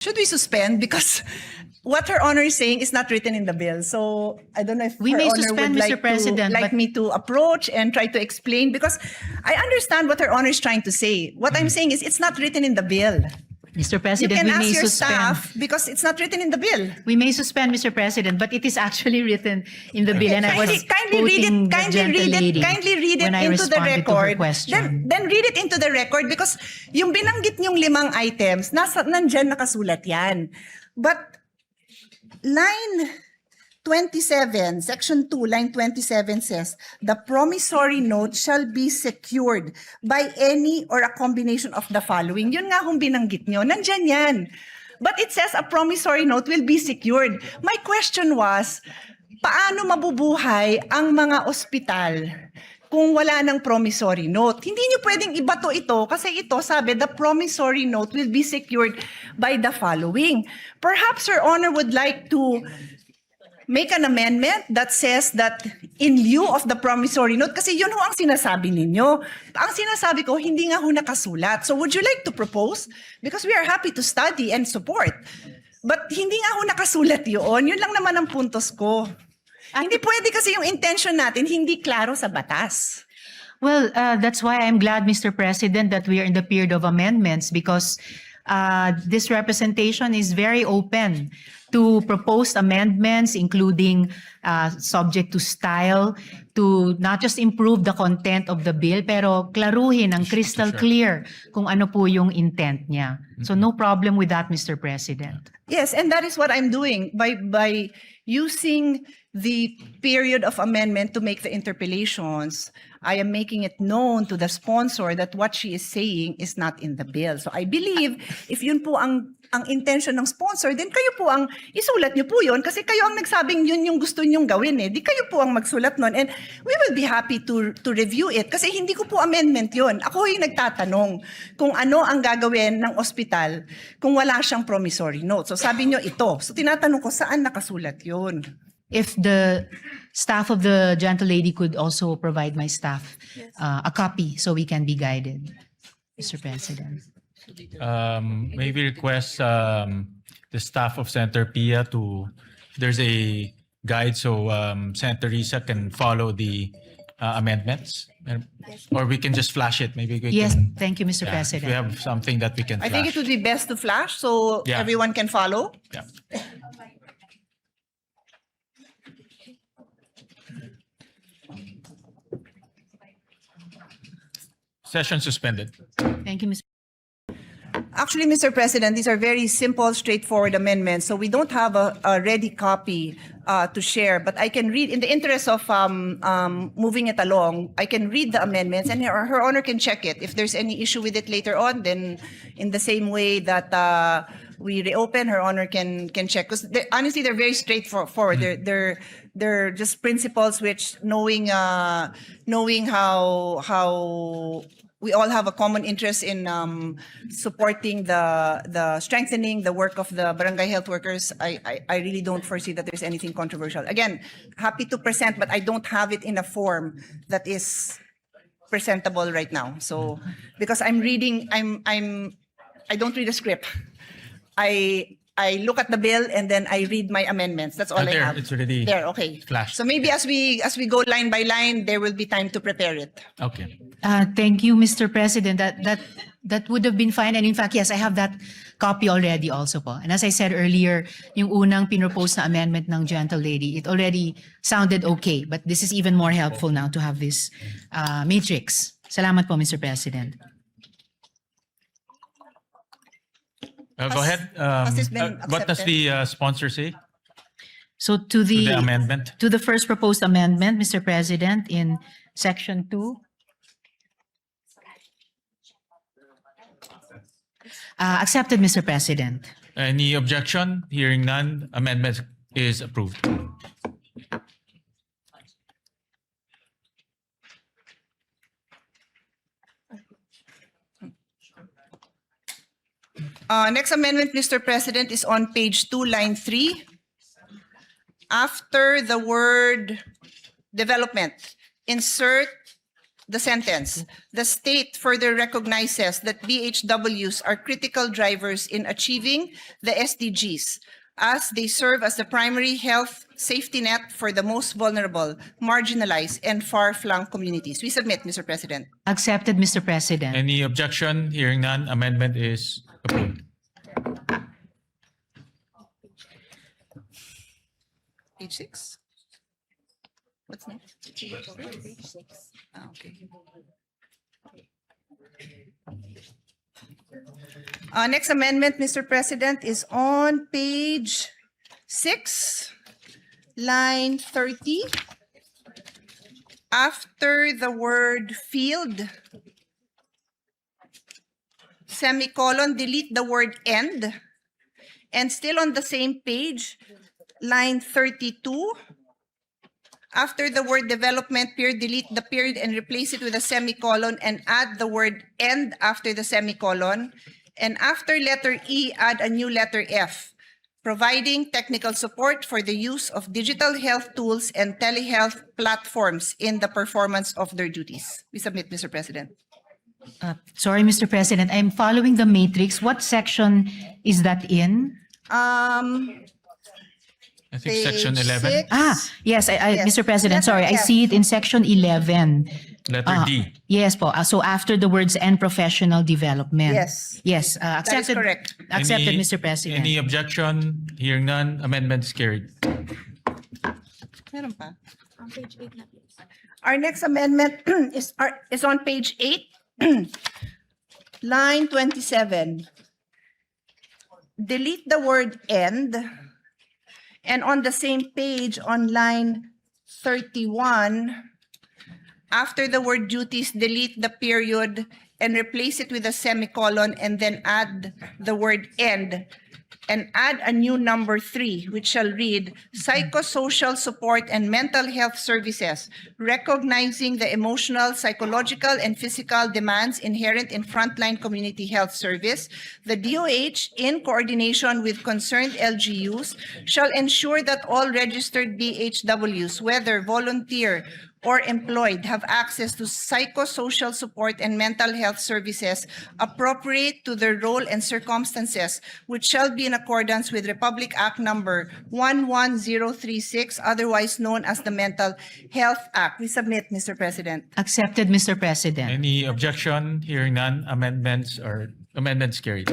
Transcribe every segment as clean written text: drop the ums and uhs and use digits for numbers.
Should we suspend? Because what Her Honor is saying is not written in the bill. So I don't know if We Her may Honor suspend, would Mr. President, like but- me to approach and try to explain, because I understand what Her Honor is trying to say. What I'm saying is it's not written in the bill. Mr. You President, can we ask may your suspend. staff because it's not written in the bill. We may suspend, Mr. President, but it is actually written in the bill, and I was Kindly read quoting it. the gentle lady Kindly read it when I into the responded to her record. question. Then read it into the record, because yung binanggit niyong 5 items, nandyan nakasulat yan. But line 27, section 2, line 27 says, the promissory note shall be secured by any or a combination of the following. Yun nga kung binanggit nyo, nandyan yan. But it says a promissory note will be secured. My question was, paano mabubuhay ang mga ospital kung wala ng promissory note? Hindi nyo pwedeng ibato ito kasi ito sabi, the promissory note will be secured by the following. Perhaps Your Honor would like to make an amendment that says that in lieu of the promissory note, kasi yun ho ang sinasabi ninyo. Ang sinasabi ko, hindi nga ho nakasulat. So would you like to propose? Because we are happy to study and support. But hindi nga ho nakasulat yun. Yun lang naman ang puntos ko. Hindi pwede kasi yung intention natin hindi klaro sa batas. Well, that's why I'm glad, Mr. President, that we are in the period of amendments, because this representation is very open to proposed amendments, including subject to style, to not just improve the content of the bill, pero klaruhin ang crystal clear kung ano po yung intent niya. So no problem with that, Mr. President. Yes, and that is what I'm doing by using the period of amendment to make the interpellations. I am making it known to the sponsor that what she is saying is not in the bill. So I believe if yun po ang intention ng sponsor, then kayo po ang isulat niyo po yun kasi kayo ang nagsabing yun yung gusto niyong gawin eh. Di kayo po ang magsulat nun, and we will be happy to review it kasi hindi ko po amendment yun. Ako yung nagtatanong kung ano ang gagawin ng ospital kung wala siyang promissory note. So sabi niyo ito. So tinatanong ko saan nakasulat yun. If the staff of the gentle lady could also provide my staff a copy so we can be guided, Mr. President. Maybe request the staff of Senator Pia to, there's a guide so Senator Risa can follow the amendments, or we can just flash it. Maybe we Yes, can, thank you, Mr. yeah, if President. we have something that we can I flash. think it would be best to flash so Yeah. everyone can follow. Yeah. Session suspended. Thank you, Mr. Actually, Mr. President, these are very simple, straightforward amendments. So we don't have a ready copy to share, but I can read, in the interest of moving it along, I can read the amendments and Her Honor can check it. If there's any issue with it later on, then in the same way that we reopen, Her Honor can check. Because honestly, they're very straightforward. They're just principles which knowing how we all have a common interest in supporting the strengthening the work of the barangay health workers. I really don't foresee that there's anything controversial. Again, happy to present, but I don't have it in a form that is presentable right now. So because I'm reading, I don't read a script. I look at the bill and then I read my amendments. That's all I There, have. it's already There, okay. flashed. So maybe as we go line by line, there will be time to prepare it. Okay. Thank you, Mr. President. That would have been fine. And in fact, yes, I have that copy already also po. And as I said earlier, yung unang pinropose na amendment ng gentle lady, it already sounded okay. But this is even more helpful now to have this matrix. Salamat po, Mr. President. Go ahead. has this been What does the sponsor say So to the amendment? to the first proposed amendment, Mr. President, in section 2. Accepted, Mr. President. Any objection? Hearing none, amendment is approved. Next amendment, Mr. President, is on page 2, line 3. After the word development, insert the sentence. The state further recognizes that BHWs are critical drivers in achieving the SDGs, as they serve as the primary health safety net for the most vulnerable, marginalized, and far-flung communities. We submit, Mr. President. Accepted, Mr. President. Any objection? Hearing none, amendment is approved. Page 6. What's next? Page 6. Okay. Next amendment, Mr. President, is on page 6, line 30. After the word field, semicolon, delete the word end. And still on the same page, line 32, after the word development period, delete the period and replace it with a semicolon and add the word end after the semicolon. And after letter E, add a new letter F, providing technical support for the use of digital health tools and telehealth platforms in the performance of their duties. We submit, Mr. President. Sorry, Mr. President, I'm following the matrix. What section is that in? I think section Page 11, 6. Yes, Yes. Mr. President, sorry, I Letter F. see it in section 11. letter D. Yes po. So after the words "and professional development." Yes. Yes, That is accepted. correct. Accepted, Any- Mr. President. Any objection? Hearing none, amendment is carried. Meron pa. Our next amendment is on page 8, line 27. Delete the word end. And on the same page, on line 31, after the word duties, delete the period and replace it with a semicolon and then add the word end. And add a new number 3, which shall read, psychosocial support and mental health services, recognizing the emotional, psychological, and physical demands inherent in frontline community health service. The DOH, in coordination with concerned LGUs, shall ensure that all registered BHWs, whether volunteer or employed, have access to psychosocial support and mental health services appropriate to their role and circumstances, which shall be in accordance with Republic Act number 11036, otherwise known as the Mental Health Act. We submit, Mr. President. Accepted, Mr. President. Any objection? Hearing none, amendments carried.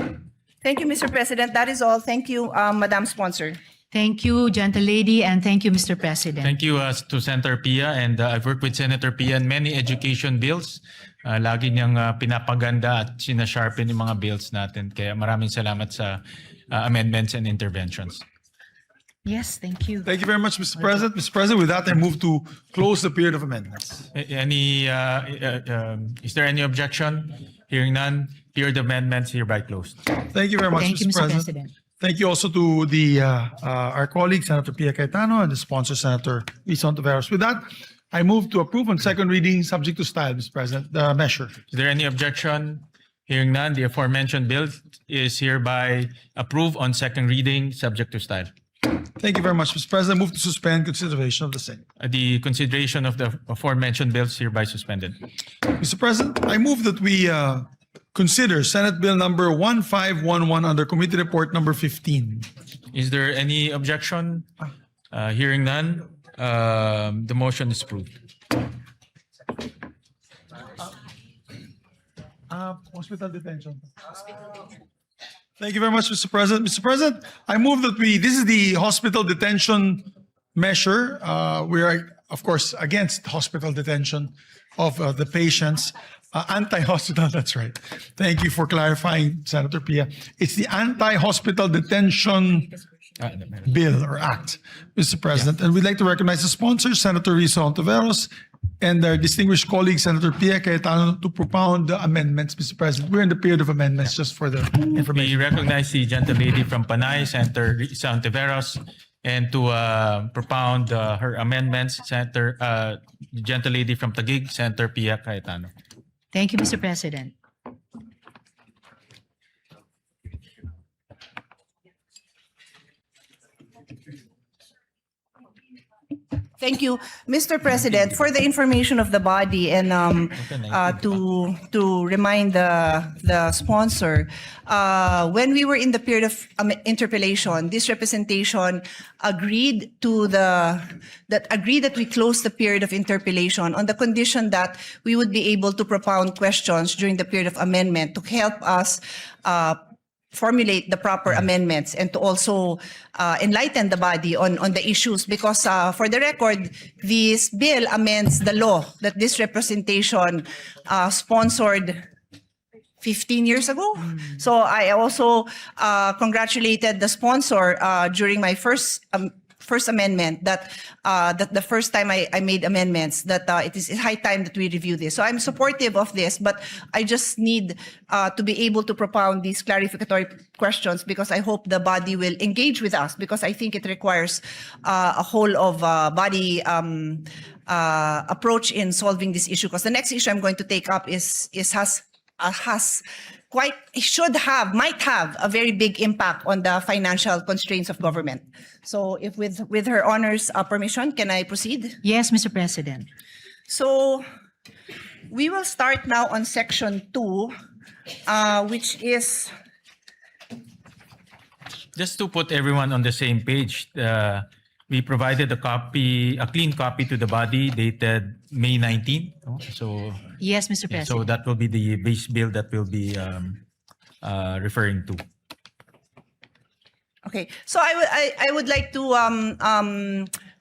Thank you, Mr. President. That is all. Thank you, Madam Sponsor. Thank you, gentle lady, and thank you, Mr. President. Thank you to Senator Pia, and I've worked with Senator Pia in many education bills. Lagi niyang pinapaganda at sinasharpen yung mga bills natin. Kaya maraming salamat sa amendments and interventions. Yes, thank you. Thank you very much, Mr. President. Mr. President, with that, I move to close the period of amendments. Is there any objection? Hearing none, period of amendments hereby closed. Thank you very much, Thank you, Mr. Mr. President. President. Thank you also to the our colleague, Senator Pia Cayetano, and the sponsor, Senator Risa Ontiveros. With that, I move to approve on second reading, subject to style, Mr. President, the measure. Is there any objection? Hearing none, the aforementioned bill is hereby approved on second reading, subject to style. Thank you very much, Mr. President. Move to suspend consideration of the same. The consideration of the aforementioned bills hereby suspended. Mr. President, I move that we consider Senate Bill number 1511 under Committee Report number 15. Is there any objection? Hearing none, the motion is approved. Hospital detention. Thank you very much, Mr. President. Mr. President, I move that this is the hospital detention measure. We are, of course, against hospital detention of the patients. Anti-hospital, that's right. Thank you for clarifying, Senator Pia. It's the anti-hospital detention bill or act, Mr. President. And we'd like to recognize the sponsors, Senator Risa Ontiveros, and their distinguished colleague, Senator Pia Cayetano, to propound the amendments, Mr. President. We're in the period of amendments, just for the We information. recognize the gentle lady from Panay, Senator Risa Ontiveros, and to propound her amendments, the gentle lady from Taguig, Senator Pia Cayetano. Thank you, Mr. President. Thank you, Mr. President, for the information of the body and to remind the sponsor. When we were in the period of interpellation, this representation agreed that we close the period of interpellation on the condition that we would be able to propound questions during the period of amendment to help us formulate the proper amendments and to also enlighten the body on the issues, because for the record, this bill amends the law that this representation sponsored 15 years ago. So I also congratulated the sponsor during my first amendment that the first time I made amendments, that it is high time that we review this. So I'm supportive of this, but I just need to be able to propound these clarificatory questions, because I hope the body will engage with us, because I think it requires a whole of body approach in solving this issue. Because the next issue I'm going to take up might have a very big impact on the financial constraints of government. So if with her honor's permission, can I proceed? Yes, Mr. President. So we will start now on section 2, which is, Just to put everyone on the same page, we provided a clean copy to the body dated May 19. no? So, Yes, Mr. yeah, President. so that will be the base bill that we'll be referring to. okay. So I would like to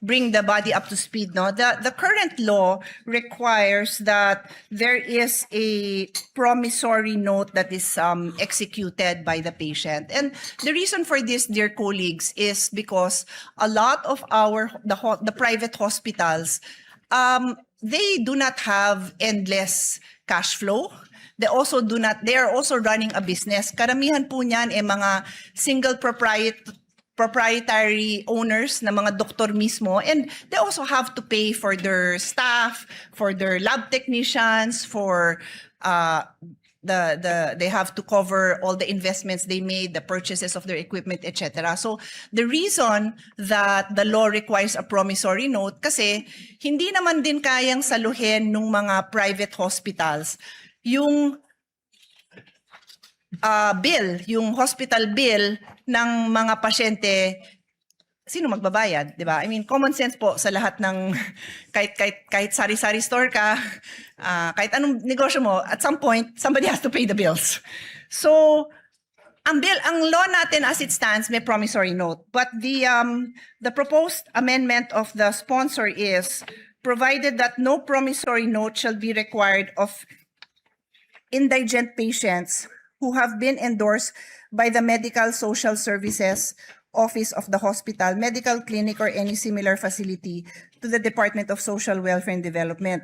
bring the body up to speed. No, the current law requires that there is a promissory note that is executed by the patient, and the reason for this, dear colleagues, is because a lot of the private hospitals, they do not have endless cash flow. They are also running a business. Karamihan po niyan mga single proprietary owners na mga doktor mismo, and they also have to pay for their staff, for their lab technicians, for they have to cover all the investments they made, the purchases of their equipment, etc. So the reason that the law requires a promissory note, kasi hindi naman din kayang saluhin ng mga private hospitals yung yung hospital bill ng mga pasyente. Sino magbabayad, di ba? I mean, common sense po sa lahat ng kahit sari-sari store ka, kahit anong negosyo mo, at some point somebody has to pay the bills. So ang law natin as it stands may promissory note, but the proposed amendment of the sponsor is provided that no promissory note shall be required of indigent patients who have been endorsed by the Medical Social Services Office of the hospital, medical clinic, or any similar facility to the Department of Social Welfare and Development.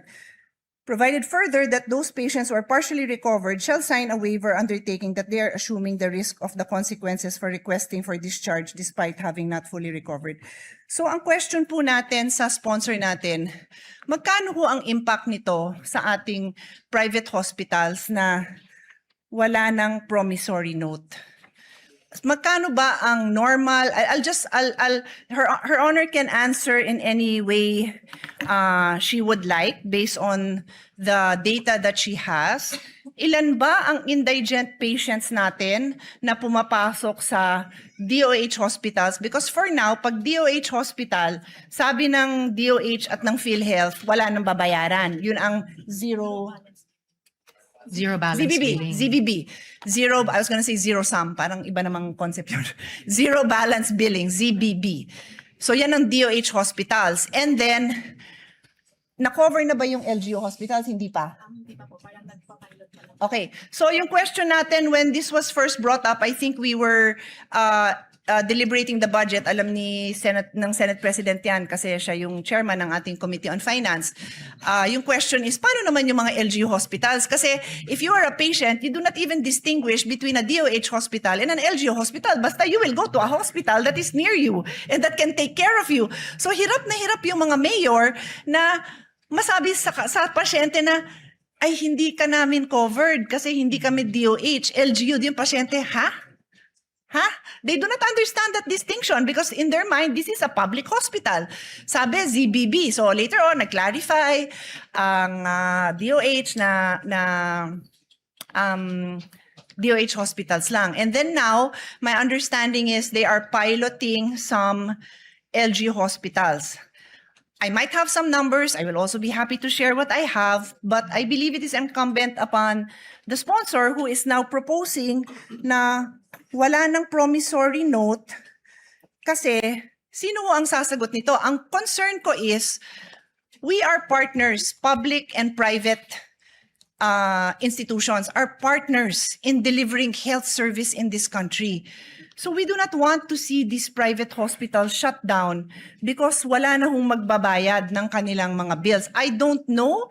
Provided further that those patients who are partially recovered shall sign a waiver undertaking that they are assuming the risk of the consequences for requesting for discharge despite having not fully recovered. So ang question po natin sa sponsor natin, magkano ho ang impact nito sa ating private hospitals na wala ng promissory note? Magkano ba ang normal? Her honor can answer in any way she would like based on the data that she has. Ilan ba ang indigent patients natin na pumapasok sa DOH hospitals? Because for now, pag DOH hospital, sabi ng DOH at ng PhilHealth, wala nang babayaran. Yun ang zero Balance billing. ZBB. Zero, I was gonna say zero sum, parang iba namang concept yun. Zero balance billing, ZBB. So yan ang DOH hospitals. And then, na-cover na ba yung LGU hospitals? Hindi pa? Hindi pa po, parang nagpa-pilot pa lang. Okay, so yung question natin, when this was first brought up, I think we were deliberating the budget. Alam ni Senate President yan kasi siya yung chairman ng ating Committee on Finance. Yung question is, paano naman yung mga LGU hospitals? Kasi if you are a patient, you do not even distinguish between a DOH hospital and an LGU hospital. Basta you will go to a hospital that is near you and that can take care of you. So hirap na hirap yung mga mayor na masabi sa pasyente na, ay hindi ka namin covered kasi hindi kami DOH. LGU din pasyente, ha? Ha? They do not understand that distinction because in their mind, this is a public hospital. Sabi, ZBB. So later on, nag-clarify ang DOH DOH hospitals lang. And then now, my understanding is they are piloting some LG hospitals. I might have some numbers. I will also be happy to share what I have, but I believe it is incumbent upon the sponsor who is now proposing na wala ng promissory note kasi sino ang sasagot nito? Ang concern ko is we are partners, public and private institutions are partners in delivering health service in this country. So we do not want to see these private hospitals shut down because wala na hong magbabayad ng kanilang mga bills. I don't know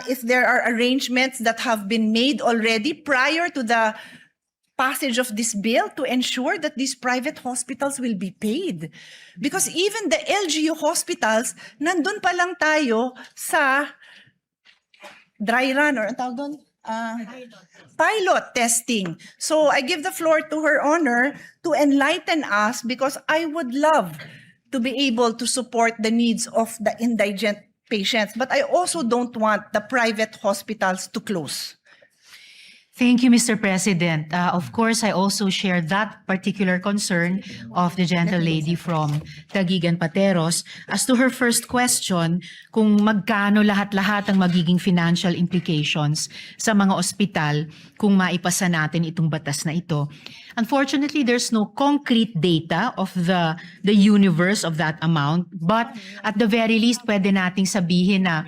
if there are arrangements that have been made already prior to the passage of this bill to ensure that these private hospitals will be paid. Because even the LGU hospitals, nandun pa lang tayo sa dry run or ang tawag doon? Pilot testing. So I give the floor to Her Honor to enlighten us because I would love to be able to support the needs of the indigent patients, but I also don't want the private hospitals to close. Thank you, Mr. President. Of course, I also share that particular concern of the gentle lady from Taguigan Pateros. As to her first question, kung magkano lahat-lahat ang magiging financial implications sa mga ospital kung maipasa natin itong batas na ito. Unfortunately, there's no concrete data of the universe of that amount, but at the very least, pwede nating sabihin na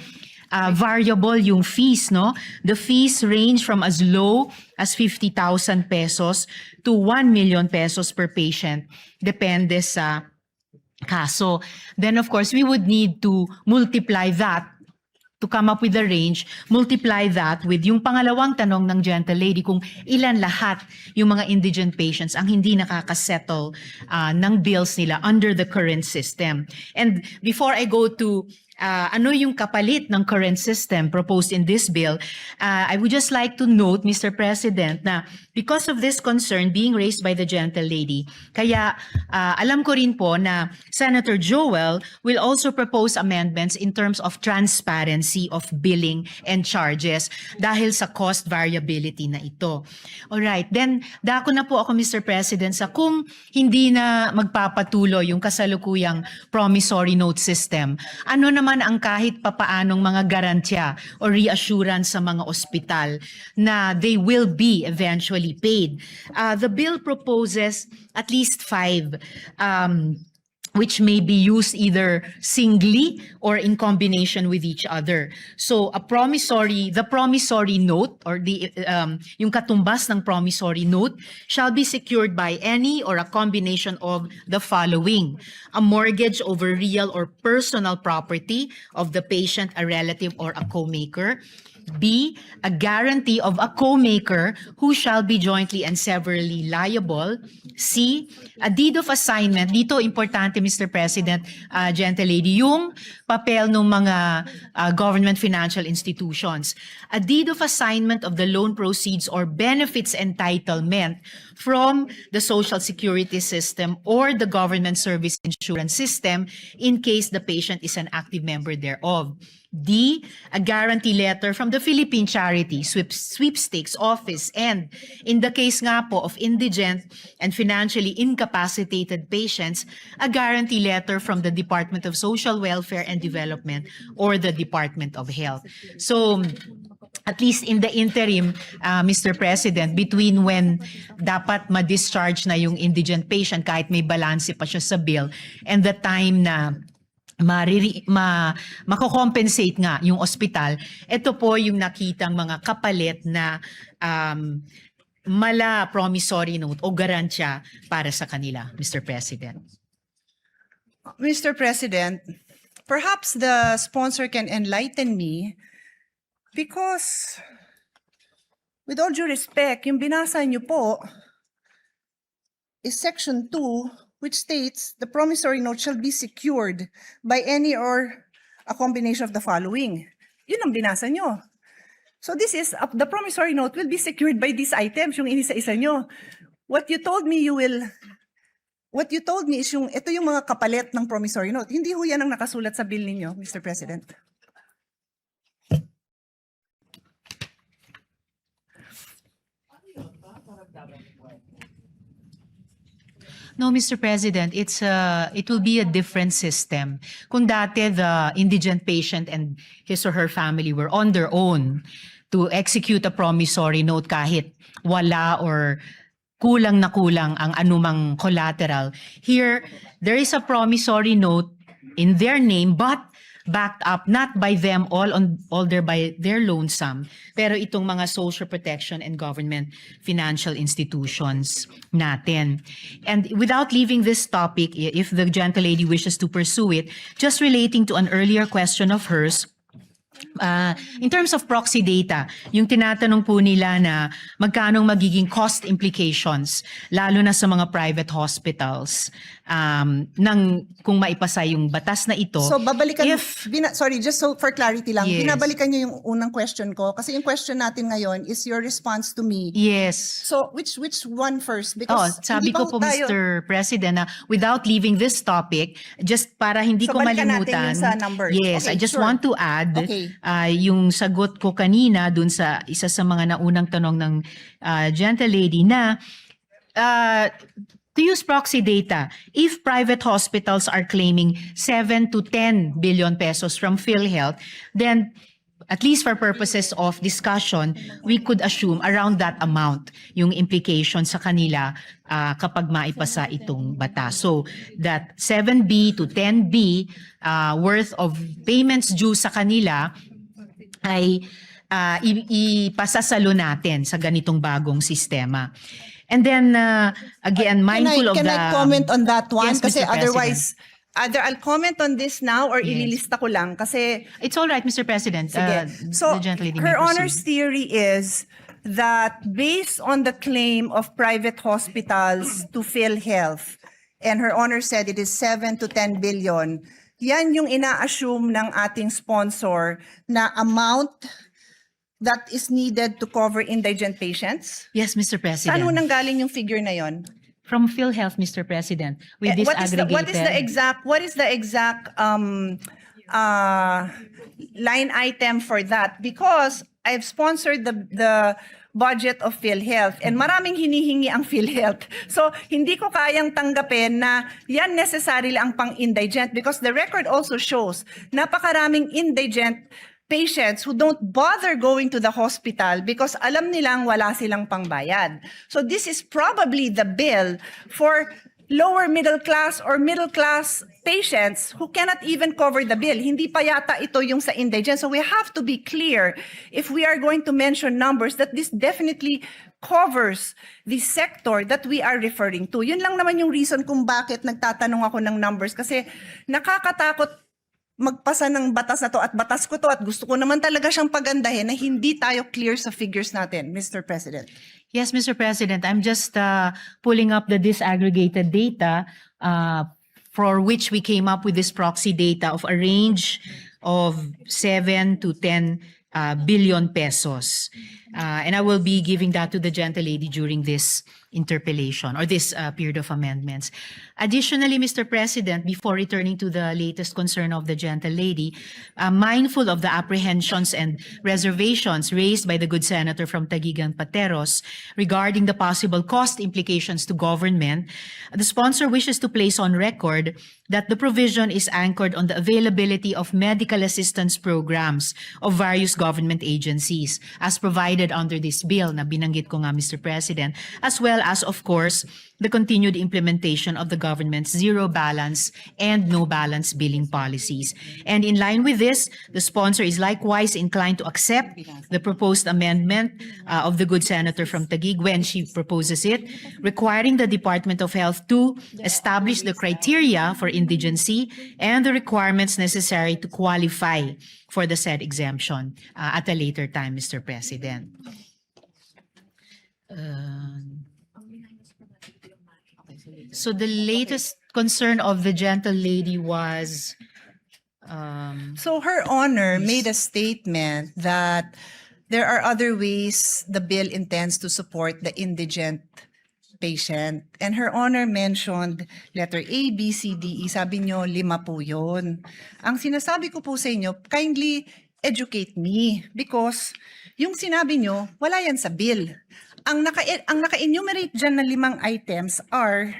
variable yung fees, no? The fees range from as low as 50,000 pesos to 1 million pesos per patient. Depende sa kaso. Then of course, we would need to multiply that to come up with the range, multiply that with yung pangalawang tanong ng gentle lady kung ilan lahat yung mga indigent patients ang hindi nakakasettle ng bills nila under the current system. And before I go to ano yung kapalit ng current system proposed in this bill, I would just like to note, Mr. President, na because of this concern being raised by the gentle lady, kaya alam ko rin po na Senator Joel will also propose amendments in terms of transparency of billing and charges dahil sa cost variability na ito. Alright, then dako na po ako, Mr. President, sa kung hindi na magpapatuloy yung kasalukuyang promissory note system, ano naman ang kahit papaanong mga garantya o reassurance sa mga ospital na they will be eventually paid. The bill proposes at least 5 which may be used either singly or in combination with each other. So the promissory note or yung katumbas ng promissory note shall be secured by any or a combination of the following: a mortgage over real or personal property of the patient, a relative, or a co-maker. B, a guarantee of a co-maker who shall be jointly and severally liable. C, a deed of assignment. Dito importante, Mr. President, gentle lady, yung papel ng mga government financial institutions. A deed of assignment of the loan proceeds or benefits entitlement from the Social Security system or the government service insurance system in case the patient is an active member thereof. D, a guarantee letter from the Philippine Charity Sweepstakes Office, and in the case nga po of indigent and financially incapacitated patients, a guarantee letter from the Department of Social Welfare and Development or the Department of Health. So at least in the interim, Mr. President, between when dapat ma-discharge na yung indigent patient kahit may balanse pa siya sa bill and the time na mako-compensate nga yung ospital, ito po yung nakitang mga kapalit na mala promissory note o garansya para sa kanila, Mr. President. Mr. President, perhaps the sponsor can enlighten me because, with all due respect, yung binasa niyo po is Section 2, which states the promissory note shall be secured by any or a combination of the following. Yun ang binasa nyo. So this is, the promissory note will be secured by these items, yung inisa-isa nyo. what you told me is ito yung mga kapalit ng promissory note. Hindi ho yan ang nakasulat sa bill ninyo, Mr. President. No, Mr. President, it will be a different system. Kung dati the indigent patient and his or her family were on their own to execute a promissory note kahit wala or kulang na kulang ang anumang collateral. Here, there is a promissory note in their name but backed up not by them all by their lonesome, pero itong mga social protection and government financial institutions natin. And without leaving this topic, if the gentle lady wishes to pursue it, just relating to an earlier question of hers, in terms of proxy data, yung tinatanong po nila na magkano magiging cost implications, lalo na sa mga private hospitals, kung maipasa yung batas na ito. So babalikan, If- sorry, just so for clarity lang, Yes. binabalikan niyo yung unang question ko kasi yung question natin ngayon is your response to me. Yes. So which one first? Oh, Because sabi hindi ko ba po, tayo- Mr. President, na without leaving this topic, just para hindi So, ko balikan natin malimutan. yung sa numbers. Yes, Okay, I just sure. want to add Okay. yung sagot ko kanina dun sa isa sa mga naunang tanong ng gentle lady na to use proxy data, if private hospitals are claiming 7 to 10 billion pesos from PhilHealth, then at least for purposes of discussion, we could assume around that amount yung implication sa kanila kapag maipasa itong batas. So that 7B to 10B worth of payments due sa kanila ay ipasasalo natin sa ganitong bagong sistema. And then again, mindful Can of I comment on that one? Yes, Kasi Mr. otherwise, either I'll comment on this now or Yes. ililista ko lang kasi It's all right, Mr. President. sige. So The gentle lady may her proceed. honor's theory is that based on the claim of private hospitals to PhilHealth, and her honor said it is 7 to 10 billion, yan yung ina-assume ng ating sponsor na amount that is needed to cover indigent patients. Yes, Mr. President. Saan mo nanggaling yung figure na yon? From PhilHealth, Mr. President, with this What is the exact line item for that? Because I've sponsored the budget of PhilHealth and maraming hinihingi ang PhilHealth. So hindi ko kayang tanggapin na yan necessarily ang pang-indigent because the record also shows napakaraming indigent patients who don't bother going to the hospital because alam nilang wala silang pangbayad. So this is probably the bill for lower middle class or middle class patients who cannot even cover the bill. Hindi pa yata ito yung sa indigent. So we have to be clear if we are going to mention numbers that this definitely covers the sector that we are referring to. Yun lang naman yung reason kung bakit nagtatanong ako ng numbers kasi nakakatakot magpasa ng batas na to at batas ko to at gusto ko naman talaga siyang pagandahin na hindi tayo clear sa figures natin, Mr. President. Yes, Mr. President, I'm just pulling up the disaggregated data for which we came up with this proxy data of a range of 7 to 10 billion pesos. And I will be giving that to the gentle lady during this interpellation or this period of amendments. Additionally, Mr. President, before returning to the latest concern of the gentle lady, mindful of the apprehensions and reservations raised by the good senator from Taguig and Pateros regarding the possible cost implications to government, the sponsor wishes to place on record that the provision is anchored on the availability of medical assistance programs of various government agencies as provided under this bill na binanggit ko nga, Mr. President, as well as, of course, the continued implementation of the government's zero balance and no balance billing policies. And in line with this, the sponsor is likewise inclined to accept the proposed amendment of the good senator from Taguig when she proposes it, requiring the Department of Health to establish the criteria for indigency and the requirements necessary to qualify for the said exemption at a later time, Mr. President. So the latest concern of the gentle lady was, So her honor made a statement that there are other ways the bill intends to support the indigent patient. And Her Honor mentioned letter A, B, C, D, E. Sabi nyo, 5 po yun. Ang sinasabi ko po sa inyo, kindly educate me because yung sinabi nyo, wala yan sa bill. Ang naka-enumerate dyan na 5 items are,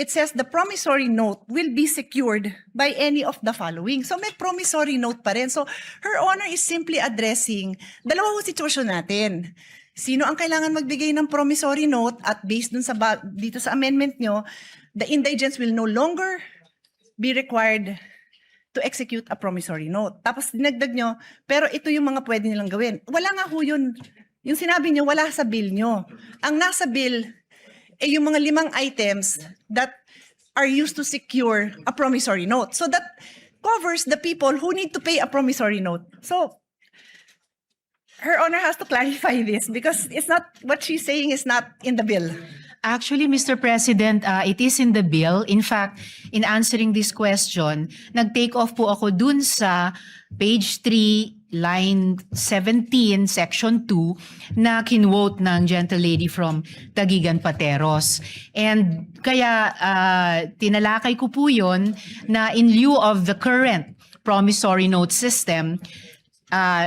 it says the promissory note will be secured by any of the following. So may promissory note pa rin. So Her Honor is simply addressing dalawang sitwasyon natin. Sino ang kailangan magbigay ng promissory note at based dun sa dito sa amendment nyo, the indigents will no longer be required to execute a promissory note. Tapos dinagdag nyo, pero ito yung mga pwede nilang gawin. Wala nga ho yun. Yung sinabi nyo, wala sa bill nyo. Ang nasa bill, yung mga 5 items that are used to secure a promissory note. So that covers the people who need to pay a promissory note. So Her Honor has to clarify this because it's not, what she's saying is not in the bill. Actually, Mr. President, it is in the bill. In fact, in answering this question, nag-take off po ako dun sa page 3, line 17, section 2, na kinwote ng gentle lady from Taguigan Pateros. And kaya tinalakay ko po yun na in lieu of the current promissory note system,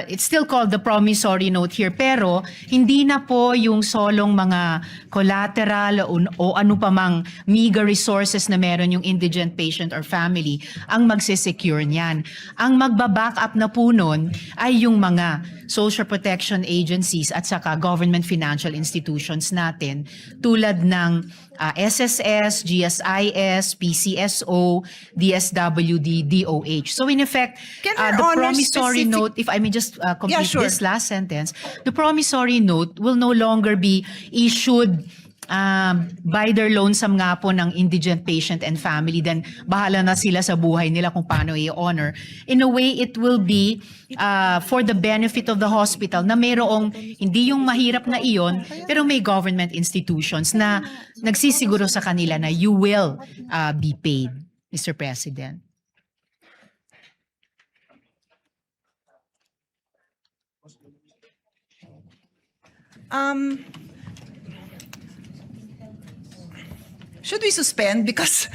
it's still called the promissory note here, pero hindi na po yung solong mga collateral o ano pa mang meager resources na meron yung indigent patient or family ang magsisecure niyan. Ang magbaback up na po nun ay yung mga social protection agencies at saka government financial institutions natin tulad ng SSS, GSIS, PCSO, DSWD, DOH. So in effect, Can Her the Honor promissory specific- note, if I may just complete sure. this last sentence, the promissory note will no longer be issued by their lonesome nga po ng indigent patient and family, then bahala na sila sa buhay nila kung paano i-honor. In a way, it will be for the benefit of the hospital na mayroong hindi yung mahirap na iyon, pero may government institutions na nagsisiguro sa kanila na you will be paid, Mr. President. Should we suspend? Because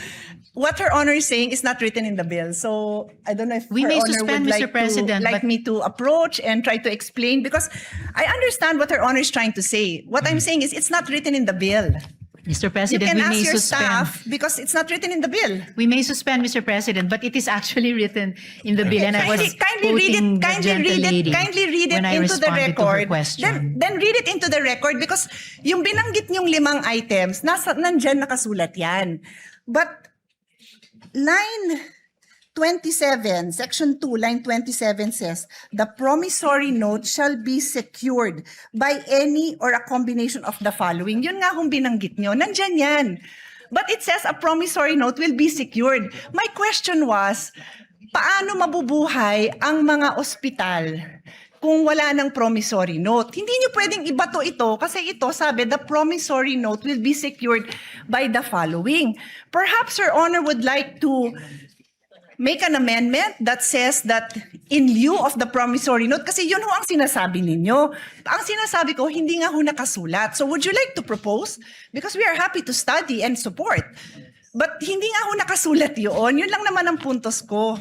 what Her Honor is saying is not written in the bill. So I don't know if We Her may Honor suspend, would Mr. President, like but- me to approach and try to explain because I understand what Her Honor is trying to say. What I'm saying is it's not written in the bill. Mr. You President, can we ask may your suspend. staff because it's not written in the bill. We may suspend, Mr. President, but it is actually written in the bill, and I was Kindly read quoting it. the gentle lady Kindly read it when I into the responded to her record. question. Then read it into the record because yung binanggit niyong 5 items, nandyan nakasulat yan. But line 27, section 2, line 27 says, the promissory note shall be secured by any or a combination of the following. Yun nga kung binanggit nyo, nandyan yan. But it says a promissory note will be secured. My question was, paano mabubuhay ang mga ospital kung wala ng promissory note? Hindi nyo pwedeng ibato ito kasi ito sabi, the promissory note will be secured by the following. Perhaps Your Honor would like to make an amendment that says that in lieu of the promissory note, kasi yun ho ang sinasabi ninyo. Ang sinasabi ko, hindi nga ho nakasulat. So would you like to propose? Because we are happy to study and support. But hindi nga ho nakasulat yun. Yun lang naman ang puntos ko.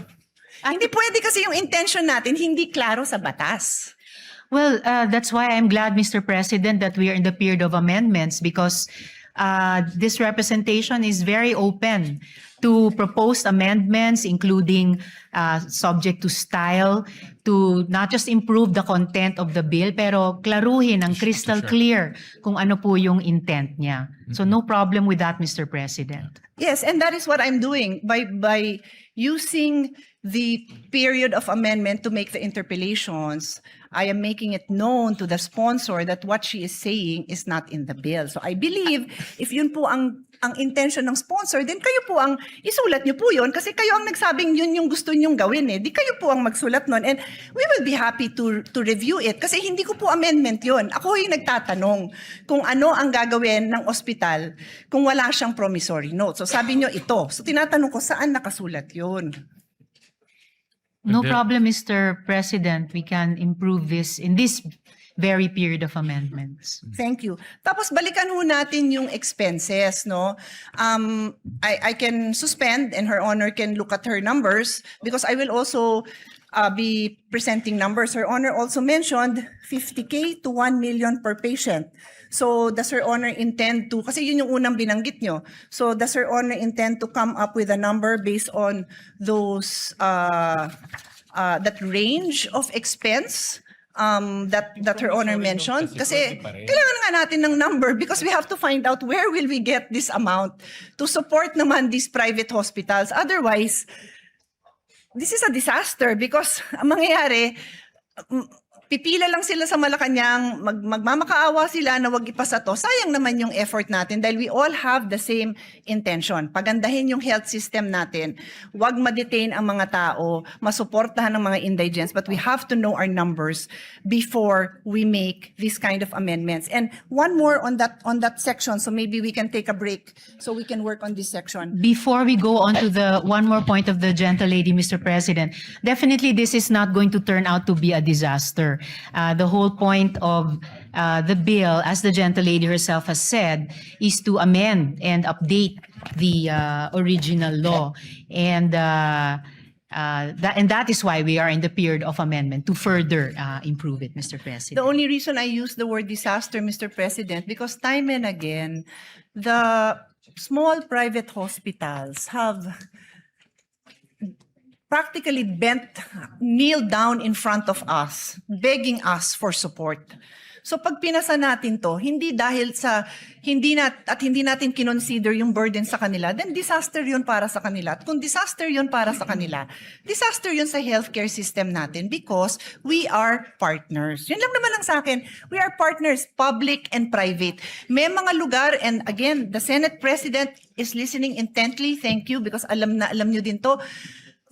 Hindi pwede kasi yung intention natin hindi klaro sa batas. Well, that's why I'm glad, Mr. President, that we are in the period of amendments because this representation is very open to proposed amendments, including subject to style, to not just improve the content of the bill, pero klaruhin ng crystal clear kung ano po yung intent niya. So no problem with that, Mr. President. Yes, and that is what I'm doing by using the period of amendment to make the interpellations. I am making it known to the sponsor that what she is saying is not in the bill. So I believe if yun po ang intention ng sponsor, then kayo po ang isulat niyo po yun kasi kayo ang nagsabing yun yung gusto niyong gawin eh. Di kayo po ang magsulat nun and we will be happy to review it kasi hindi ko po amendment yun. Ako yung nagtatanong kung ano ang gagawin ng ospital kung wala siyang promissory note. So sabi niyo ito. So tinatanong ko saan nakasulat yun? No There- problem, Mr. President. We can improve this in this very period of amendments. Thank you. Tapos balikan ho natin yung expenses, no? I can suspend and Her Honor can look at her numbers because I will also be presenting numbers. Her Honor also mentioned 50K to 1 million per patient. So does Her Honor intend to, kasi yun yung unang binanggit nyo. So does Her Honor intend to come up with a number based on those, that range of expense that Her Honor mentioned? Kasi kailangan nga natin ng number because we have to find out where will we get this amount to support naman these private hospitals. Otherwise, this is a disaster because ang mangyayari, pipila lang sila sa Malacanang, magmamakaawa sila na wag ipasa to. Sayang naman yung effort natin dahil we all have the same intention. Pagandahin yung health system natin. Wag ma-detain ang mga tao, masuportahan ng mga indigents, but we have to know our numbers before we make these kind of amendments. And one more on that section, so maybe we can take a break so we can work on this section. Before we go on to the one more point of the gentle lady, Mr. President, definitely this is not going to turn out to be a disaster. The whole point of the bill, as the gentle lady herself has said, is to amend and update the original law. And that is why we are in the period of amendment to further improve it, Mr. President. The only reason I use the word disaster, Mr. President, because time and again, the small private hospitals have practically kneel down in front of us, begging us for support. So pag pinasa natin to, hindi dahil sa hindi natin kinonsider yung burden sa kanila, then disaster yun para sa kanila. At kung disaster yun para sa kanila, disaster yun sa healthcare system natin because we are partners. Yun lang naman ang sa akin. We are partners, public and private. May mga lugar, and again, the Senate President is listening intently. Thank you because alam nyo din to.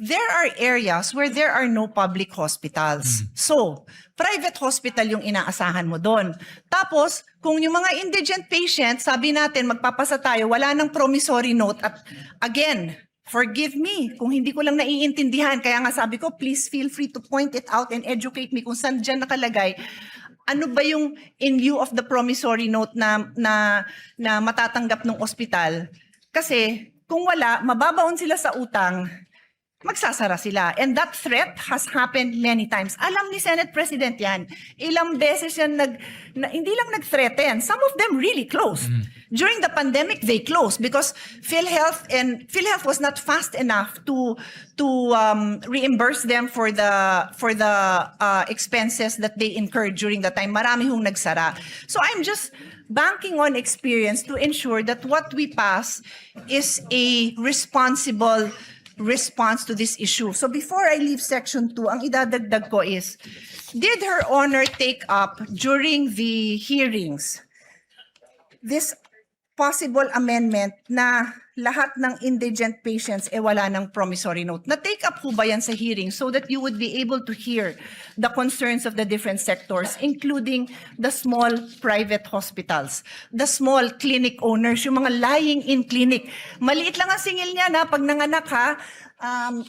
There are areas where there are no public hospitals. So, private hospital yung inaasahan mo doon. Tapos, kung yung mga indigent patients, sabi natin, magpapasa tayo, wala nang promissory note. At again, forgive me kung hindi ko lang naiintindihan. Kaya nga sabi ko, please feel free to point it out and educate me kung saan dyan nakalagay. Ano ba yung in lieu of the promissory note na matatanggap ng ospital? Kasi, kung wala, mababaon sila sa utang, magsasara sila. And that threat has happened many times. Alam ni Senate President yan. Ilang beses yan hindi lang nag-threaten. Some of them really closed. During the pandemic, they closed because PhilHealth was not fast enough to reimburse them for the expenses that they incurred during the time. Marami hong nagsara. So I'm just banking on experience to ensure that what we pass is a responsible response to this issue. So before I leave section 2, ang idadagdag ko is, did Her Honor take up during the hearings this possible amendment na lahat ng indigent patients wala ng promissory note? Na-take up po ba yan sa hearing so that you would be able to hear the concerns of the different sectors, including the small private hospitals, the small clinic owners, yung mga lying-in clinic. Maliit lang ang singil niya na pag nanganak ha,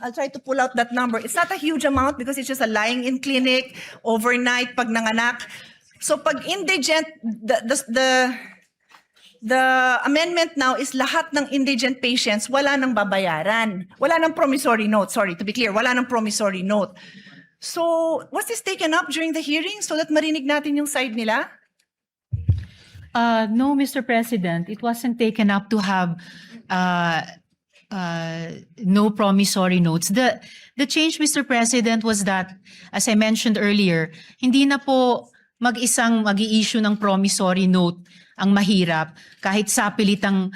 I'll try to pull out that number. It's not a huge amount because it's just a lying-in clinic, overnight pag nanganak. So pag indigent, the amendment now is lahat ng indigent patients wala nang babayaran. Wala nang promissory note. Sorry, to be clear, wala nang promissory note. So, was this taken up during the hearing so that marinig natin yung side nila? No, Mr. President, it wasn't taken up to have no promissory notes. The change, Mr. President, was that, as I mentioned earlier, hindi na po mag-isang mag-i-issue ng promissory note ang mahirap kahit sapilitang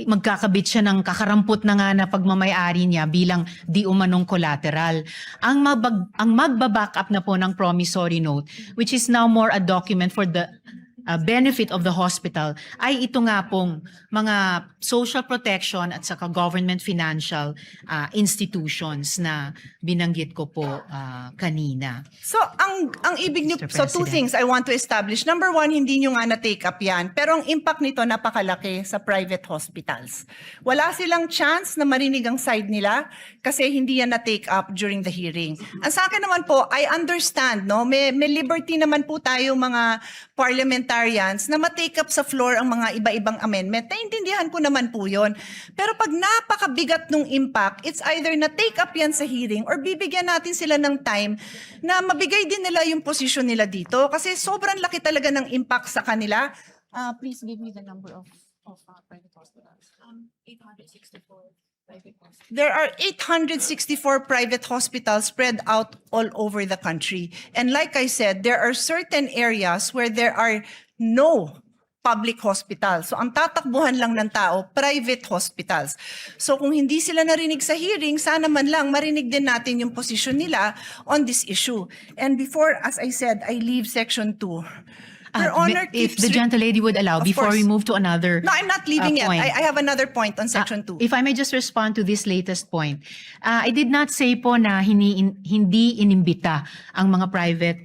magkakabit siya ng kakarampot na nga na pagmamayari niya bilang di umanong collateral. Ang magbaback up na po ng promissory note, which is now more a document for the benefit of the hospital ay ito nga pong mga social protection at saka government financial institutions na binanggit ko po kanina. So, ang ibig niyo, Mr. so two President. things I want to establish. Number one, hindi nyo nga na-take up yan, pero ang impact nito napakalaki sa private hospitals. Wala silang chance na marinig ang side nila kasi hindi yan na-take up during the hearing. Ang sa akin naman po, I understand, no? May liberty naman po tayo mga parliamentarians na ma-take up sa floor ang mga iba-ibang amendment. Naintindihan ko naman po yun. Pero pag napakabigat nung impact, it's either na-take up yan sa hearing or bibigyan natin sila ng time na mabigay din nila yung posisyon nila dito kasi sobrang laki talaga ng impact sa kanila. Please give me the number of private hospitals. 864 private hospitals. There are 864 private hospitals spread out all over the country. And like I said, there are certain areas where there are no public hospitals. So ang tatakbuhan lang ng tao, private hospitals. So kung hindi sila narinig sa hearing, sana man lang marinig din natin yung posisyon nila on this issue. And before, as I said, I leave section 2. Your Honor If keeps the gentlelady would allow, Of before we course. move to another No, I'm not leaving yet. point. I have another point on section 2. If I may just respond to this latest point. I did not say po na hindi inimbita ang mga private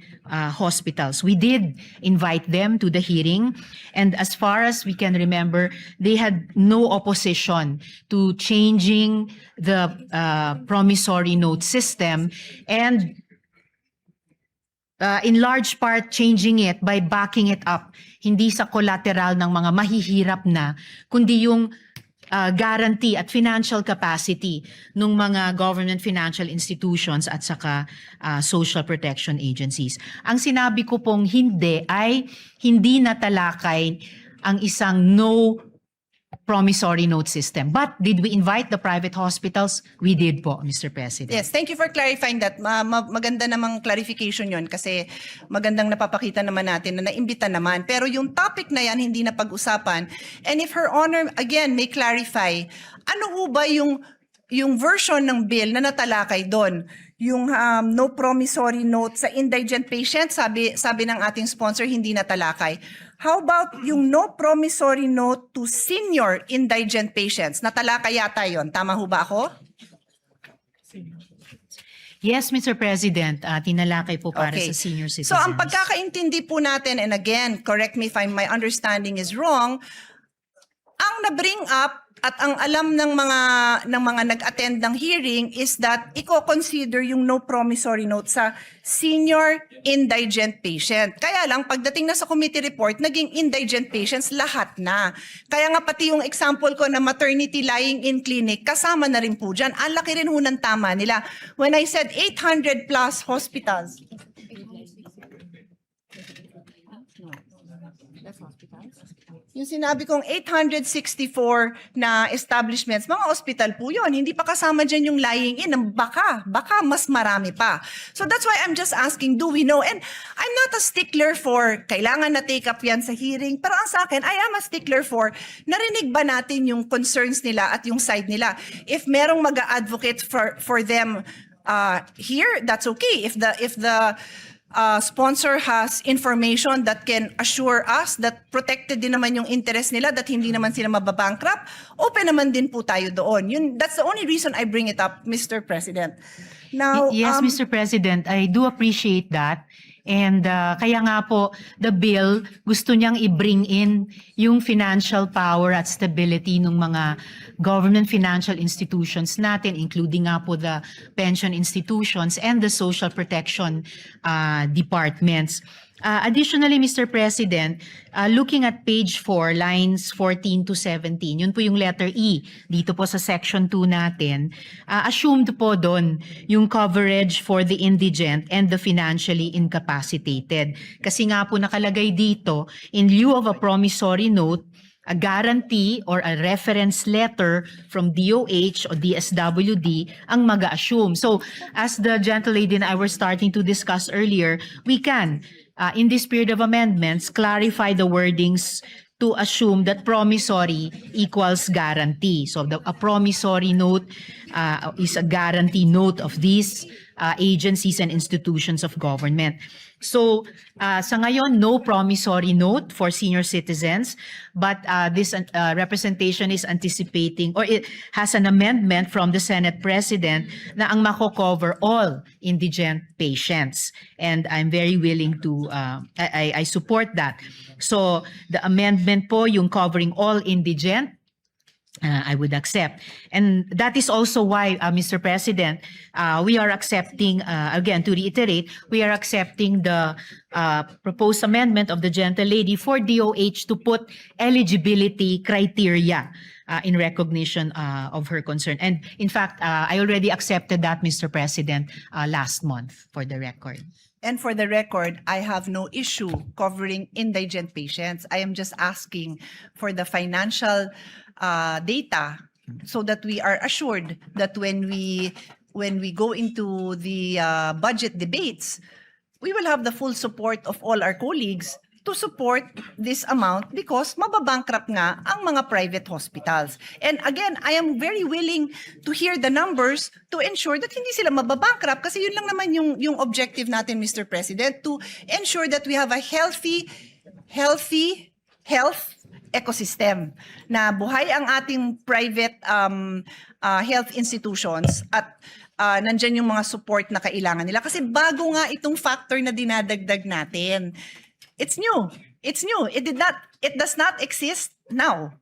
hospitals. We did invite them to the hearing, and as far as we can remember, they had no opposition to changing the promissory note system, and in large part changing it by backing it up, hindi sa collateral ng mga mahihirap na, kundi yung guarantee at financial capacity ng mga government financial institutions at saka social protection agencies. Ang sinabi ko pong hindi ay hindi natalakay ang isang no promissory note system. But did we invite the private hospitals? We did po, Mr. President. Yes, thank you for clarifying that. Maganda namang clarification yon kasi magandang napapakita naman natin na naimbita naman. Pero yung topic na yan, hindi na pag-usapan. And if Her Honor, again, may clarify, ano ho ba yung version ng bill na natalakay doon? Yung no promissory note sa indigent patient, sabi ng ating sponsor, hindi natalakay. How about yung no promissory note to senior indigent patients? Natalakay yata yon. Tama ho ba ako? Yes, Mr. President, tinalakay po para Okay. sa senior citizens. So ang pagkakaintindi po natin, and again, correct me if my understanding is wrong, ang na-bring up at ang alam ng mga nag-attend ng hearing is that i-consider yung no promissory note sa senior indigent patient. Kaya lang, pagdating na sa committee report, naging indigent patients lahat na. Kaya nga pati yung example ko na maternity lying in clinic, kasama na rin po dyan. Ang laki rin ho ng tama nila. When I said 800 plus hospitals, yung sinabi kong 864 na establishments, mga hospital po yun. Hindi pa kasama dyan yung lying in. Baka mas marami pa. So that's why I'm just asking, do we know? And I'm not a stickler for kailangan na take up yan sa hearing. Pero ang sa akin, I am a stickler for narinig ba natin yung concerns nila at yung side nila. If merong mag-advocate for them here, that's okay. If the sponsor has information that can assure us that protected din naman yung interest nila, that hindi naman sila mababankrupt, open naman din po tayo doon. That's the only reason I bring it up, Mr. President. Now, Yes, Mr. President, I do appreciate that. And kaya nga po, the bill, gusto niyang i-bring in yung financial power at stability ng mga government financial institutions natin, including nga po the pension institutions and the social protection departments. Additionally, Mr. President, looking at page 4, lines 14 to 17, yun po yung letter E dito po sa section 2 natin, assumed po doon yung coverage for the indigent and the financially incapacitated. Kasi nga po nakalagay dito, in lieu of a promissory note, a guarantee or a reference letter from DOH or DSWD ang mag-assume. So, as the gentlelady and I were starting to discuss earlier, we can, in this period of amendments, clarify the wordings to assume that promissory equals guarantee. So, a promissory note is a guarantee note of these agencies and institutions of government. So sa ngayon, no promissory note for senior citizens, but this representation is anticipating, or it has an amendment from the Senate President na ang mako-cover all indigent patients. And I'm very willing to, I support that. So the amendment po, yung covering all indigent, I would accept. And that is also why, Mr. President, we are accepting, again, to reiterate, we are accepting the proposed amendment of the gentle lady for DOH to put eligibility criteria in recognition of her concern. And in fact, I already accepted that, Mr. President, last month, for the record. And for the record, I have no issue covering indigent patients. I am just asking for the financial data so that we are assured that when we go into the budget debates, we will have the full support of all our colleagues to support this amount because mababankrupt nga ang mga private hospitals. And again, I am very willing to hear the numbers to ensure that hindi sila mababankrupt kasi yun lang naman yung objective natin, Mr. President, to ensure that we have a healthy health ecosystem na buhay ang ating private health institutions at nandyan yung mga support na kailangan nila. Kasi bago nga itong factor na dinadagdag natin. It's new. It's new. It does not exist now.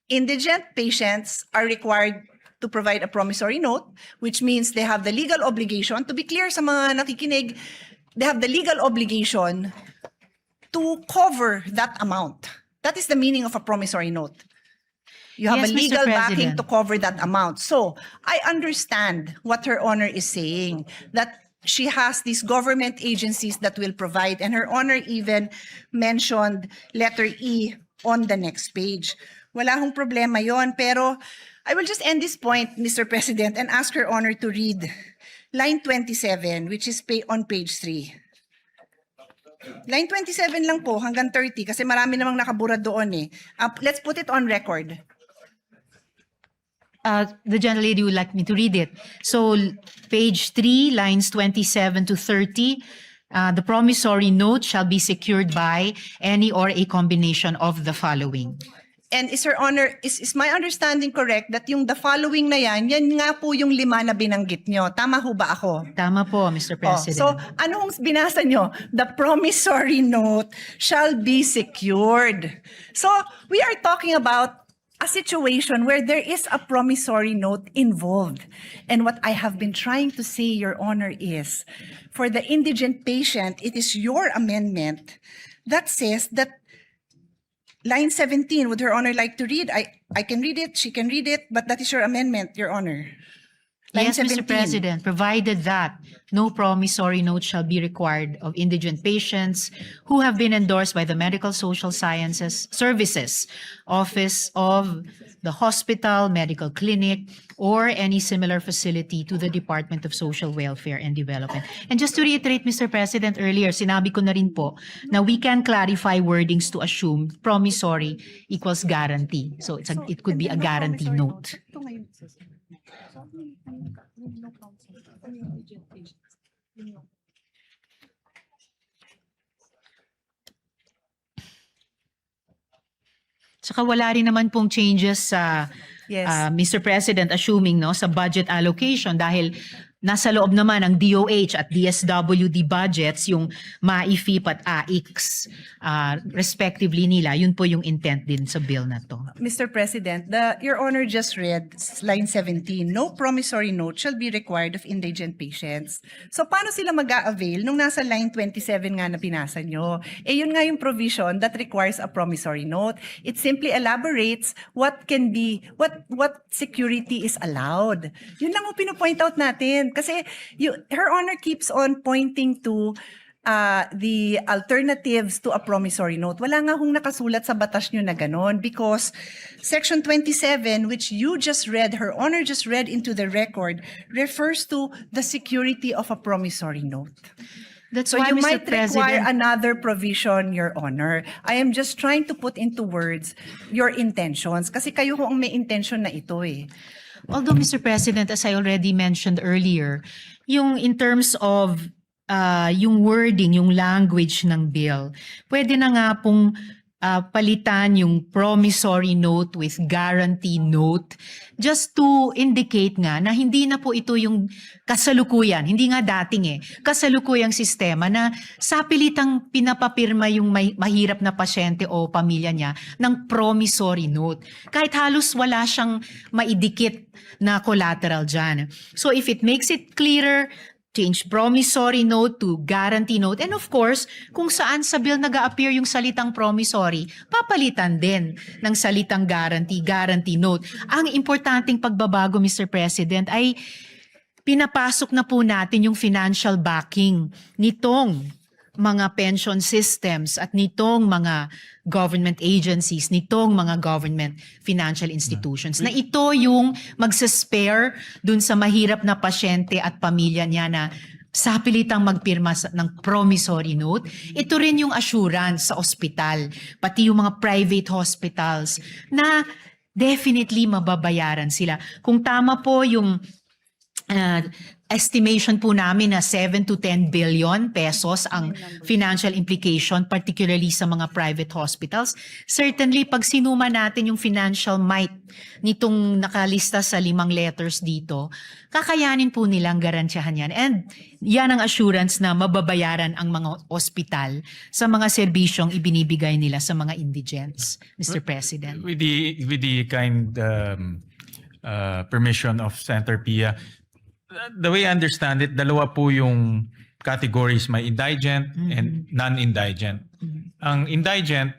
Indigent patients are required to provide a promissory note, which means they have the legal obligation, to be clear sa mga nakikinig, they have the legal obligation to cover that amount. That is the meaning of a promissory note. You have Yes, a Mr. legal backing President. to cover that amount. So I understand what Her Honor is saying, that she has these government agencies that will provide, and Her Honor even mentioned letter E on the next page. Wala hong problema yon, pero I will just end this point, Mr. President, and ask Her Honor to read line 27, which is on page 3. Line 27 lang po, hanggang 30, kasi marami namang nakabura doon eh. Let's put it on record. The gentlelady would like me to read it. So, page 3, lines 27 to 30, the promissory note shall be secured by any or a combination of the following. And is Her Honor, is my understanding correct that yung the following na yan nga po yung 5 na binanggit nyo. Tama ho ba ako? Tama po, Mr. President. So, anong binasa nyo? The promissory note shall be secured. So, we are talking about a situation where there is a promissory note involved. And what I have been trying to say, Your Honor, is for the indigent patient, it is your amendment that says that line 17, would Her Honor like to read? I can read it, she can read it, but that is your amendment, Your Honor. Line Yes, Mr. 17. President, provided that no promissory note shall be required of indigent patients who have been endorsed by the Medical Social Sciences Services Office of the hospital, medical clinic, or any similar facility to the Department of Social Welfare and Development. And just to reiterate, Mr. President, earlier, sinabi ko na rin po na we can clarify wordings to assume promissory equals guarantee. So it could be a guarantee note. Saka wala rin naman pong changes sa Yes. Mr. President, assuming no sa budget allocation dahil nasa loob naman ng DOH at DSWD budgets yung MAIFIP at AIX respectively nila. Yun po yung intent din sa bill na to. Mr. President, Your Honor just read line 17, no promissory note shall be required of indigent patients. So paano sila mag-a-avail nung nasa line 27 nga na pinasa nyo? Eh yun nga yung provision that requires a promissory note. It simply elaborates what can be, what security is allowed. Yun lang yung pinopoint out natin. Kasi Her Honor keeps on pointing to the alternatives to a promissory note. Wala nga hong nakasulat sa batas nyo na ganon because Section 27, which you just read, Her Honor just read into the record, refers to the security of a promissory note. That's So why, you Mr. might require President, another provision, Your Honor. I am just trying to put into words your intentions kasi kayo ho ang may intention na ito eh. Although, Mr. President, as I already mentioned earlier, yung in terms of yung wording, yung language ng bill, pwede na nga pong palitan yung promissory note with guarantee note just to indicate nga na hindi na po ito yung kasalukuyan, hindi nga dating kasalukuyang sistema na sapilitang pinapapirma yung mahirap na pasyente o pamilya niya ng promissory note. Kahit halos wala siyang maidikit na collateral dyan. So if it makes it clearer, change promissory note to guarantee note. And of course, kung saan sa bill nag-a-appear yung salitang promissory, papalitan din ng salitang guarantee note. Ang importanteng pagbabago, Mr. President, ay pinapasok na po natin yung financial backing nitong mga pension systems at nitong mga government agencies, nitong mga government financial institutions, na ito yung magsaspare dun sa mahirap na pasyente at pamilya niya na sapilitang magpirma ng promissory note. Ito rin yung assurance sa ospital, pati yung mga private hospitals na definitely mababayaran sila. Kung tama po yung estimation po namin na 7 to 10 billion pesos ang financial implication, particularly sa mga private hospitals. Certainly, pag sinuma natin yung financial might nitong nakalista sa 5 letters dito, kakayanin po nilang garantiyahan yan. And yan ang assurance na mababayaran ang mga ospital sa mga serbisyong ibinibigay nila sa mga indigents, Mr. President. With the kind permission of Senator Pia, the way I understand it, dalawa po yung categories, may indigent and non-indigent. Ang indigent,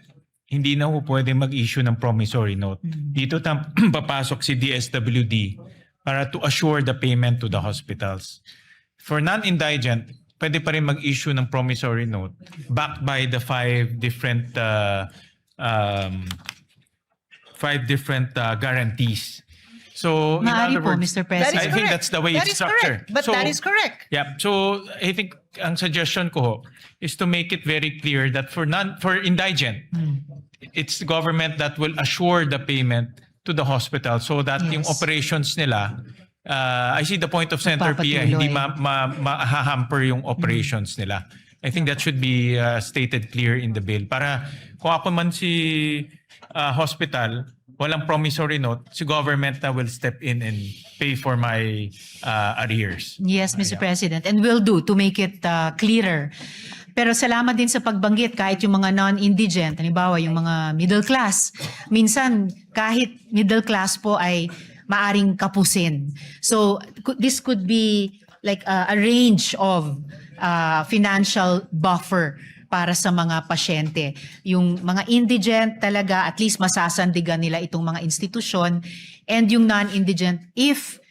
hindi na po pwede mag-issue ng promissory note. Dito papasok si DSWD para to assure the payment to the hospitals. For non-indigent, pwede pa rin mag-issue ng promissory note backed by the 5 different guarantees. So, in Maaari other po, words, Mr. That President. is I think correct. that's the way That it's is correct. structured. But So, that is correct. Yeah. So I think ang suggestion ko ho is to make it very clear that for indigent, it's the government that will assure the payment to the hospital so that yung Yes. operations nila, I see the point of Senator Pia, Magpapatuloy. hindi ma-hamper yung operations nila. I think that should be stated clear in the bill. Para kung ako man si hospital, walang promissory note, si government na will step in and pay for my arrears. Yes, Mr. President, and will do to make it clearer. Pero salamat din sa pagbanggit kahit yung mga non-indigent, halimbawa yung mga middle class. Minsan kahit middle class po ay maaring kapusin. So this could be like a range of financial buffer para sa mga pasyente. Yung mga indigent talaga, at least masasandigan nila itong mga institusyon, and yung non-indigent, if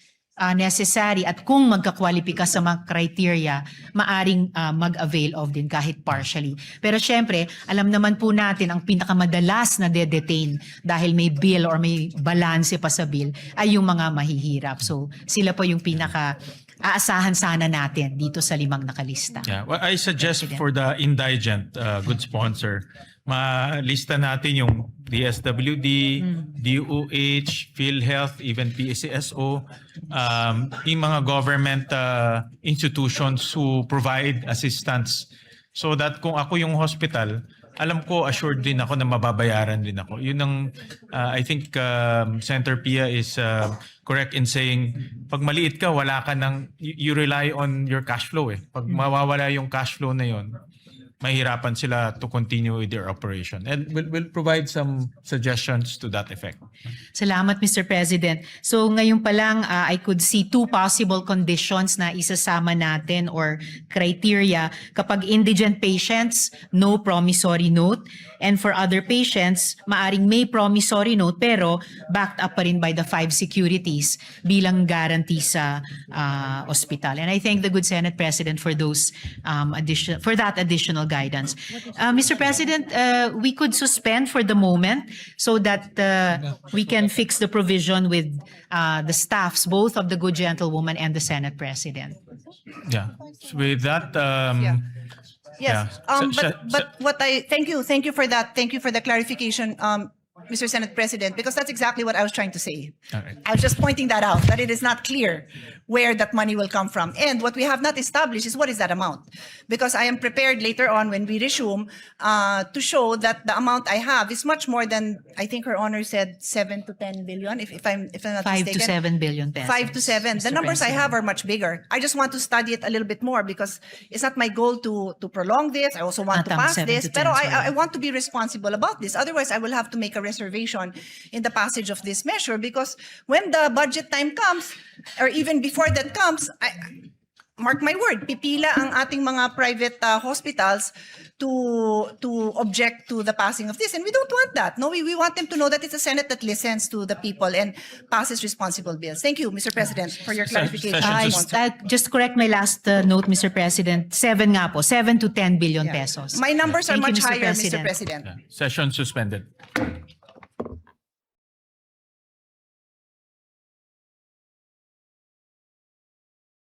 necessary at kung magkakwalipika sa mga criteria, maaring mag-avail of din kahit partially. Pero syempre, alam naman po natin ang pinakamadalas na de-detain dahil may bill or may balanse pa sa bill ay yung mga mahihirap. So sila po yung aasahan sana natin dito sa 5 nakalista. Yeah, well, I suggest for the indigent, good sponsor, malista natin yung DSWD, DOH, PhilHealth, even PCSO, yung mga government institutions who provide assistance so that kung ako yung hospital, alam ko, assured din ako na mababayaran din ako. Yun ang, I think Senator Pia is correct in saying, pag maliit ka, wala ka ng, you rely on your cash flow eh. Pag mawawala yung cash flow na yun, mahirapan sila to continue with their operation. And we'll provide some suggestions to that effect. Salamat, Mr. President. So ngayon pa lang, I could see 2 possible conditions na isasama natin or criteria. Kapag indigent patients, no promissory note. And for other patients, maaring may promissory note pero backed up pa rin by the 5 securities bilang guarantee sa hospital. And I thank the good Senate President for those for that additional guidance. Mr. President, we could suspend for the moment so that we can fix the provision with the staffs, both of the good gentlewoman and the Senate President. Yeah. So with that, Yes. Yeah. But what thank you for that. Thank you for the clarification. Mr. Senate President, because that's exactly what I was trying to say. All right. I was just pointing that out, that it is not clear where that money will come from. And what we have not established is what is that amount? Because I am prepared later on when we resume to show that the amount I have is much more than, I think Her Honor said 7 to 10 billion, if I'm not 5 mistaken. to 7 billion pesos. 5 to 7. The Mr. numbers I President. have are much bigger. I just want to study it a little bit more because it's not my goal to prolong this. I also want to Not ang pass 7 this. to 10, Pero sorry. I want to be responsible about this. Otherwise, I will have to make a reservation in the passage of this measure because when the budget time comes, or even before that comes, mark my word, pipila ang ating mga private hospitals to object to the passing of this. And we don't want that. No, we want them to know that it's a Senate that listens to the people and passes responsible bills. Thank you, Mr. President, for your clarification. Session Just correct my last note, Mr. President. 7 nga po, 7 to 10 billion Yeah. pesos. My numbers are Thank you, much Mr. higher, Mr. President. President. Yeah. Session suspended.